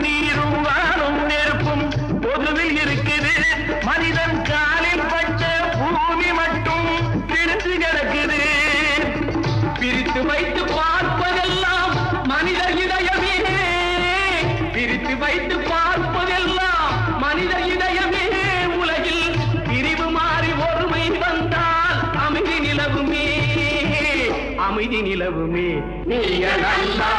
நீரும் வானும் நெருப்பும் பொதுவில் இருக்குது. மனிதன் காலில் பட்ட பூமி மட்டும் பிரித்து கிடக்குது. பிரித்து வைத்து பார்ப்பதெல்லாம் மனிதர் இதயமே, பிரித்து வைத்து பார்ப்பதெல்லாம் மனிதர் இதயமே. உலகில் பிரிவு மாறி ஒருமை வந்தால் அமைதி நிலவுமே, அமைதி நிலவுமே. நீங்க நல்லா